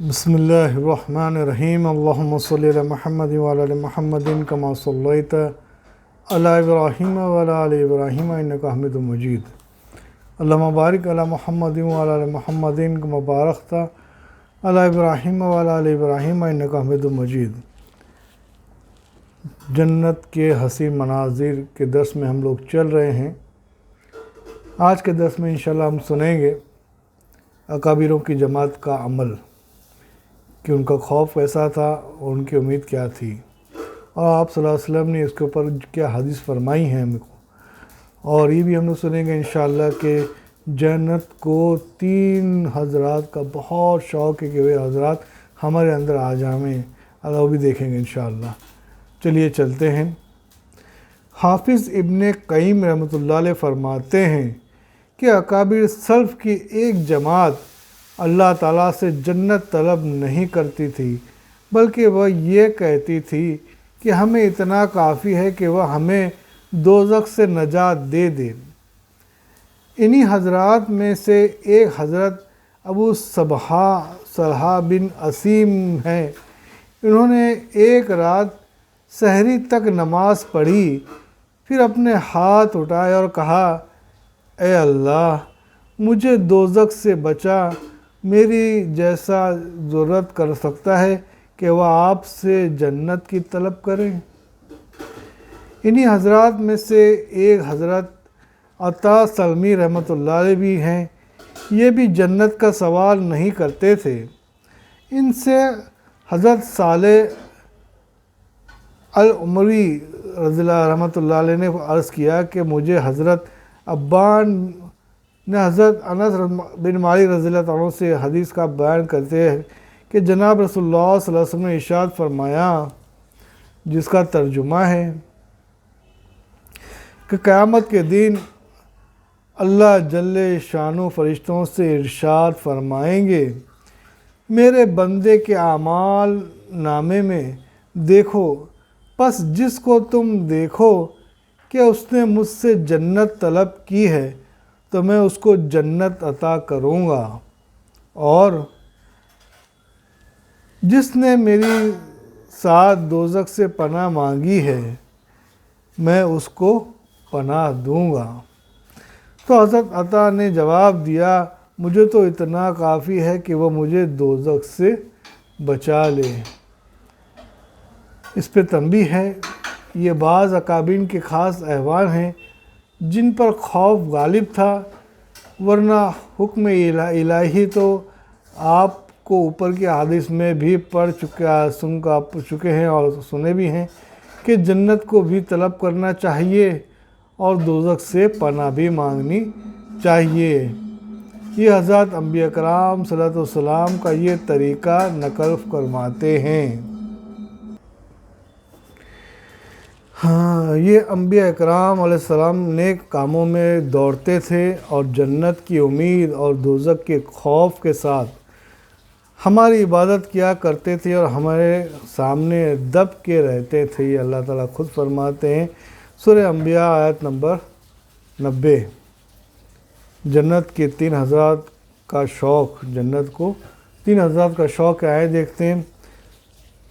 بسم اللہ الرحمن الرحیم اللہم صلی علی محمد وعلی آل محمد کما صلیت علی ابراہیم وعلی آل ابراہیم انک حمید مجید اللہم بارک علی محمد وعلی آل محمد کما بارکت علی ابراہیم وعلی آل ابراہیم انک حمید مجید۔ جنت کے حسین مناظر کے درس میں ہم لوگ چل رہے ہیں۔ آج کے درس میں انشاءاللہ ہم سنیں گے اکابروں کی جماعت کا عمل، کہ ان کا خوف کیسا تھا اور ان کی امید کیا تھی، اور آپ صلی اللہ علیہ وسلم نے اس کے اوپر کیا حدیث فرمائی ہیں ہم کو۔ اور یہ بھی ہم لوگ سنیں گے انشاءاللہ کہ جنت کو 3 حضرات کا بہت شوق ہے کہ وہ حضرات ہمارے اندر آ جائیں، اللہ وہ بھی دیکھیں گے انشاءاللہ۔ چلیے چلتے ہیں۔ حافظ ابن قیم رحمۃ اللہ علیہ فرماتے ہیں کہ اکابر سلف کی ایک جماعت اللہ تعالیٰ سے جنت طلب نہیں کرتی تھی، بلکہ وہ یہ کہتی تھی کہ ہمیں اتنا کافی ہے کہ وہ ہمیں دوزخ سے نجات دے دے۔ انہی حضرات میں سے ایک حضرت ابو صلحہ بن اسیم ہیں۔ انہوں نے ایک رات سحری تک نماز پڑھی، پھر اپنے ہاتھ اٹھائے اور کہا، اے اللہ مجھے دوزخ سے بچا، میری جیسا ضرورت کر سکتا ہے کہ وہ آپ سے جنت کی طلب کریں۔ انہی حضرات میں سے ایک حضرت عطا سلمی رحمۃ اللہ علیہ بھی ہیں۔ یہ بھی جنت کا سوال نہیں کرتے تھے۔ ان سے حضرت صالح العمری رضی اللہ رحمۃ اللہ علیہ نے عرض کیا کہ مجھے حضرت ابان نے حضرت انس بن مالک رضی اللہ عنہ سے حدیث کا بیان کرتے ہیں کہ جناب رسول اللہ صلی اللہ علیہ وسلم نے ارشاد فرمایا، جس کا ترجمہ ہے کہ قیامت کے دن اللہ جل شانہ فرشتوں سے ارشاد فرمائیں گے، میرے بندے کے اعمال نامے میں دیکھو، پس جس کو تم دیکھو کہ اس نے مجھ سے جنت طلب کی ہے تو میں اس کو جنت عطا کروں گا، اور جس نے میری ساتھ دوزخ سے پناہ مانگی ہے میں اس کو پناہ دوں گا۔ تو حضرت عطا نے جواب دیا، مجھے تو اتنا کافی ہے کہ وہ مجھے دوزخ سے بچا لے۔ اس پہ تنبیہ ہے، یہ بعض اکابرین کے خاص احوال ہیں جن پر خوف غالب تھا، ورنہ حکم الہی تو آپ کو اوپر کے حدیث میں بھی سن چکے ہیں اور سنے بھی ہیں کہ جنت کو بھی طلب کرنا چاہیے اور دوزخ سے پناہ بھی مانگنی چاہیے۔ یہ حضرات انبیاء کرام صلی اللہ علیہ وسلم کا یہ طریقہ نقل فرماتے ہیں۔ یہ انبیاء اکرام علیہ السلام نیک کاموں میں دوڑتے تھے اور جنت کی امید اور دوزخ کے خوف کے ساتھ ہماری عبادت کیا کرتے تھے اور ہمارے سامنے دب کے رہتے تھے۔ یہ اللہ تعالیٰ خود فرماتے ہیں سورہ انبیاء آیت نمبر 90۔ جنت کے 3 حضرات کا شوق، جنت کو 3 حضرات کا شوق آئے دیکھتے ہیں۔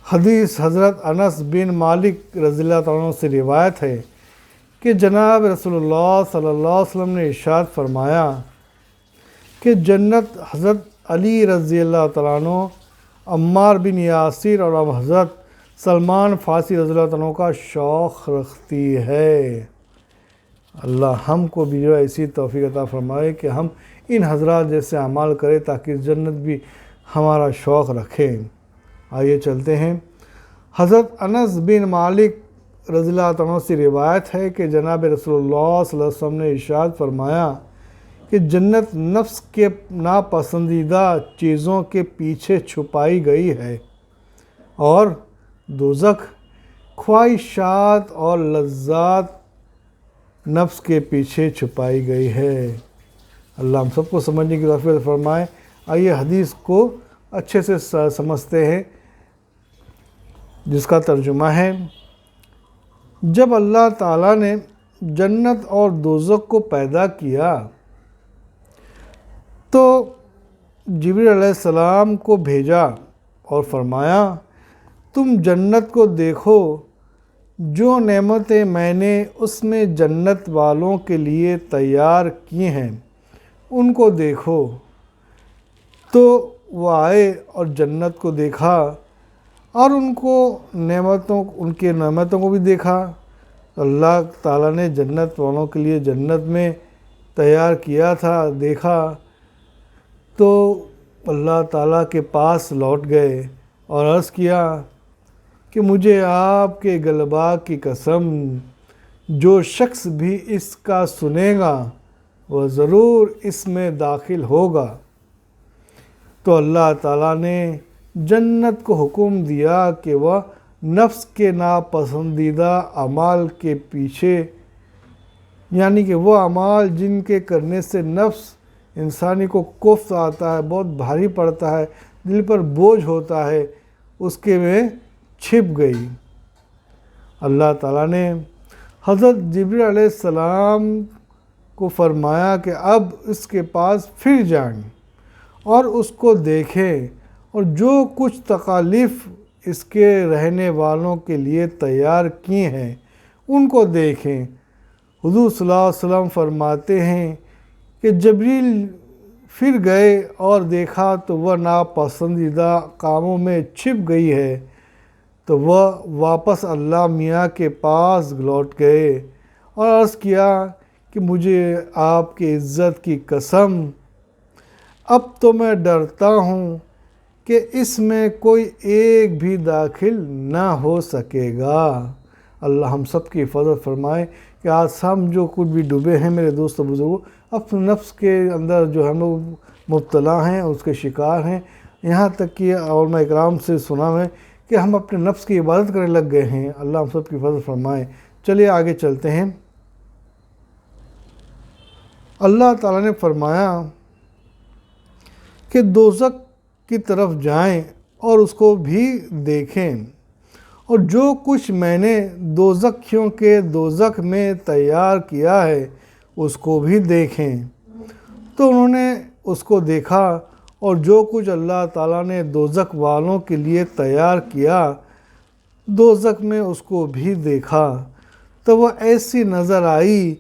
حدیث حضرت انس بن مالک رضی اللہ عنہ سے روایت ہے کہ جناب رسول اللہ صلی اللہ علیہ وسلم نے ارشاد فرمایا کہ جنت حضرت علی رضی اللہ تعالیٰ عنہ، عمار بن یاسر اور اب حضرت سلمان فارسی رضی اللہ عنہ کا شوق رکھتی ہے۔ اللہ ہم کو بھی جو ایسی توفیق عطا فرمائے کہ ہم ان حضرات جیسے اعمال کریں تاکہ جنت بھی ہمارا شوق رکھے۔ آئیے چلتے ہیں۔ حضرت انس بن مالک رضی اللہ عنہ سے روایت ہے کہ جناب رسول اللہ صلی اللہ علیہ وسلم نے ارشاد فرمایا کہ جنت نفس کے ناپسندیدہ چیزوں کے پیچھے چھپائی گئی ہے، اور دوزخ خواہشات اور لذات نفس کے پیچھے چھپائی گئی ہے۔ اللہ ہم سب کو سمجھنے کی توفیق فرمائے۔ آئیے حدیث کو اچھے سے سمجھتے ہیں، جس کا ترجمہ ہے، جب اللہ تعالیٰ نے جنت اور دوزخ کو پیدا کیا تو جبریل علیہ السلام کو بھیجا اور فرمایا تم جنت کو دیکھو، جو نعمتیں میں نے اس میں جنت والوں کے لیے تیار کی ہیں ان کو دیکھو۔ تو وہ آئے اور جنت کو دیکھا اور ان کے نعمتوں کو بھی دیکھا۔ اللہ تعالیٰ نے جنت والوں کے لیے جنت میں تیار کیا تھا، دیکھا تو اللہ تعالیٰ کے پاس لوٹ گئے اور عرض کیا کہ مجھے آپ کے غلبہ کی قسم، جو شخص بھی اس کا سنے گا وہ ضرور اس میں داخل ہوگا۔ تو اللہ تعالیٰ نے جنت کو حکم دیا کہ وہ نفس کے ناپسندیدہ اعمال کے پیچھے، یعنی کہ وہ اعمال جن کے کرنے سے نفس انسانی کو کفر آتا ہے، بہت بھاری پڑتا ہے، دل پر بوجھ ہوتا ہے، اس کے میں چھپ گئی۔ اللہ تعالیٰ نے حضرت جبریل علیہ السلام کو فرمایا کہ اب اس کے پاس پھر جائیں اور اس کو دیکھیں اور جو کچھ تکالیف اس کے رہنے والوں کے لیے تیار کی ہیں ان کو دیکھیں۔ حضور صلی اللہ علیہ وسلم فرماتے ہیں کہ جبریل پھر گئے اور دیکھا تو وہ ناپسندیدہ کاموں میں چھپ گئی ہے، تو وہ واپس اللہ میاں کے پاس لوٹ گئے اور عرض کیا کہ مجھے آپ کی عزت کی قسم، اب تو میں ڈرتا ہوں کہ اس میں کوئی ایک بھی داخل نہ ہو سکے گا۔ اللہ ہم سب کی حفاظت فرمائے کہ آج ہم جو کچھ بھی ڈوبے ہیں میرے دوست و بزرگوں، اپنے نفس کے اندر جو ہم لوگ مبتلا ہیں اس کے شکار ہیں، یہاں تک کہ علماء اکرام سے سنا ہے کہ ہم اپنے نفس کی عبادت کرنے لگ گئے ہیں۔ اللہ ہم سب کی حفاظت فرمائے۔ چلیے آگے چلتے ہیں۔ اللہ تعالیٰ نے فرمایا کہ دوزخ کی طرف جائیں اور اس کو بھی دیکھیں، اور جو کچھ میں نے دوزخیوں کے دوزخ میں تیار کیا ہے اس کو بھی دیکھیں۔ تو انہوں نے اس کو دیکھا اور جو کچھ اللہ تعالیٰ نے دوزخ والوں کے لیے تیار کیا دوزخ میں اس کو بھی دیکھا، تو وہ ایسی نظر آئی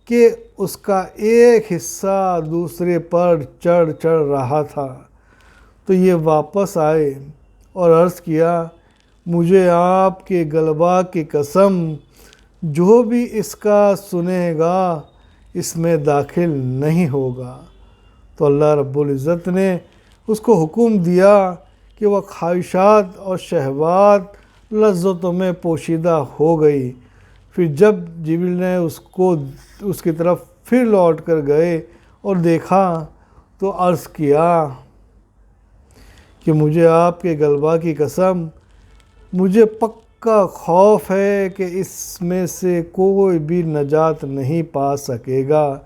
کہ اس کا ایک حصہ دوسرے پر چڑھ رہا تھا۔ تو یہ واپس آئے اور عرض کیا مجھے آپ کے غلبہ کی قسم، جو بھی اس کا سنے گا اس میں داخل نہیں ہوگا۔ تو اللہ رب العزت نے اس کو حکم دیا کہ وہ خواہشات اور شہوات لذتوں میں پوشیدہ ہو گئی۔ پھر جب جبریل نے اس کی طرف پھر لوٹ کر گئے اور دیکھا تو عرض کیا کہ مجھے آپ کے غلبہ کی قسم، مجھے پکا خوف ہے کہ اس میں سے کوئی بھی نجات نہیں پا سکے گا،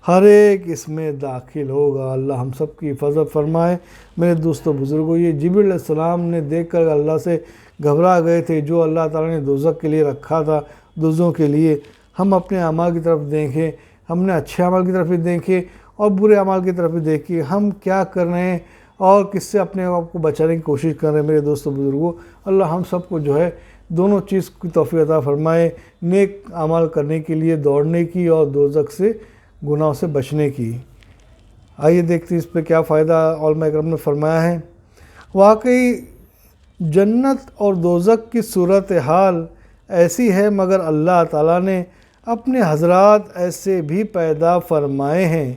ہر ایک اس میں داخل ہوگا۔ اللہ ہم سب کی حفاظت فرمائے۔ میرے دوستو بزرگوں، یہ جبریل علیہ السلام نے دیکھ کر اللہ سے گھبرا گئے تھے، جو اللہ تعالیٰ نے دوزخ کے لیے رکھا تھا دوزوں کے لیے۔ ہم اپنے اعمال کی طرف دیکھیں، ہم نے اچھے اعمال کی طرف بھی دیکھیں اور برے اعمال کی طرف بھی دیکھیں، ہم کیا کر رہے ہیں اور کس سے اپنے آپ کو بچانے کی کوشش کر رہے ہیں۔ میرے دوستو بزرگوں، اللہ ہم سب کو جو ہے دونوں چیز کی توفیق عطا فرمائے، نیک اعمال کرنے کے لیے دوڑنے کی اور دوزخ سے گناہوں سے بچنے کی۔ آئیے دیکھتے ہیں اس پہ کیا فائدہ علماء اکرام نے فرمایا ہے۔ واقعی جنت اور دوزخ کی صورتحال ایسی ہے، مگر اللہ تعالیٰ نے اپنے حضرات ایسے بھی پیدا فرمائے ہیں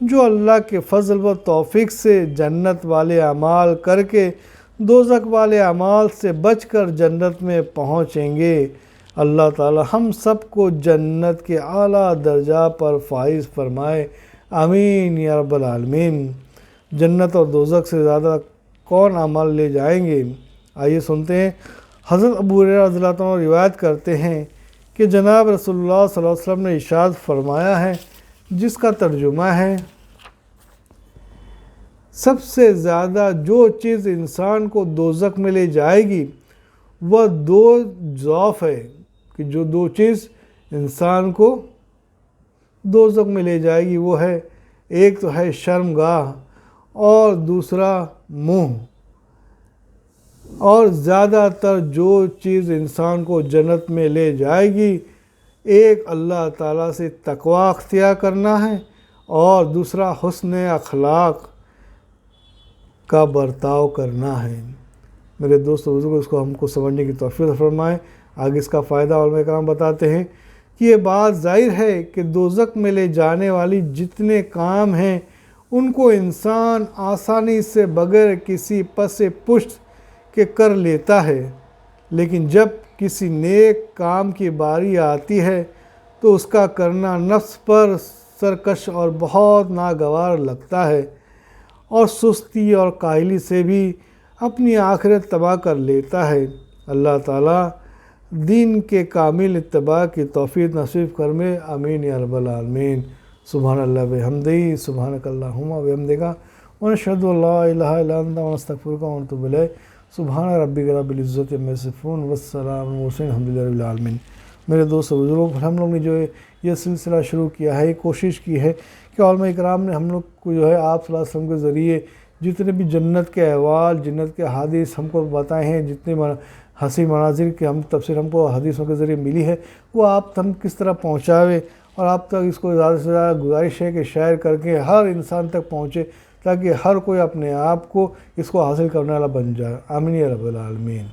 جو اللہ کے فضل و توفیق سے جنت والے اعمال کر کے دوزخ والے اعمال سے بچ کر جنت میں پہنچیں گے۔ اللہ تعالیٰ ہم سب کو جنت کے اعلیٰ درجہ پر فائز فرمائے، آمین یا رب العالمین۔ جنت اور دوزخ سے زیادہ کون اعمال لے جائیں گے؟ آئیے سنتے ہیں۔ حضرت ابو ہریرہ رضی اللہ عنہ روایت کرتے ہیں کہ جناب رسول اللہ صلی اللہ علیہ وسلم نے ارشاد فرمایا ہے، جس کا ترجمہ ہے سب سے زیادہ جو چیز انسان کو دوزخ میں لے جائے گی وہ دو ضعف ہے، کہ جو دو چیز انسان کو دوزخ میں لے جائے گی وہ ہے، ایک تو ہے شرمگاہ اور دوسرا منہ۔ اور زیادہ تر جو چیز انسان کو جنت میں لے جائے گی، ایک اللہ تعالیٰ سے تقوی اختیار کرنا ہے، اور دوسرا حسن اخلاق کا برتاؤ کرنا ہے۔ میرے دوست و بزرگوں، اس کو ہم کو سمجھنے کی توفیق فرمائے۔ آگے اس کا فائدہ علماء کرام بتاتے ہیں کہ یہ بات ظاہر ہے کہ دوزخ میں لے جانے والی جتنے کام ہیں ان کو انسان آسانی سے بغیر کسی پس پشت کے کر لیتا ہے، لیکن جب کسی نیک کام کی باری آتی ہے تو اس کا کرنا نفس پر سرکش اور بہت ناگوار لگتا ہے، اور سستی اور کاہلی سے بھی اپنی آخرت تباہ کر لیتا ہے۔ اللہ تعالیٰ دین کے کامل اتباع کی توفیق نصیب فرمائے، آمین یا رب العالمین۔ سبحان اللہ بحمدہ، سبحانک اللہم وبحمدک، ونشہد ان لا الہ الا انت، ونستغفرک ونتوب الیک۔ سبحان ربک رب العزت عما یصفون، والسلام علی المرسلین، الحمد للہ رب العالمین۔ میرے دوست و بزرگوں، ہم لوگ نے جو یہ سلسلہ شروع کیا ہے، کوشش کی ہے کہ علماء کرام نے ہم لوگ کو جو ہے آپ صلی اللہ علیہ وسلم کے ذریعے جتنے بھی جنت کے احوال، جنت کے حدیث ہم کو بتائے ہیں، جتنے ہنسی مناظر کے تفسیر ہم کو حدیثوں کے ذریعے ملی ہے، وہ آپ ہم کس طرح پہنچاوے، اور آپ تک اس کو زیادہ سے زیادہ گزارش ہے کہ شیئر کر کے ہر انسان تک پہنچے، تاکہ ہر کوئی اپنے آپ کو اس کو حاصل کرنے والا بن جائے۔ آمین یا رب العالمین۔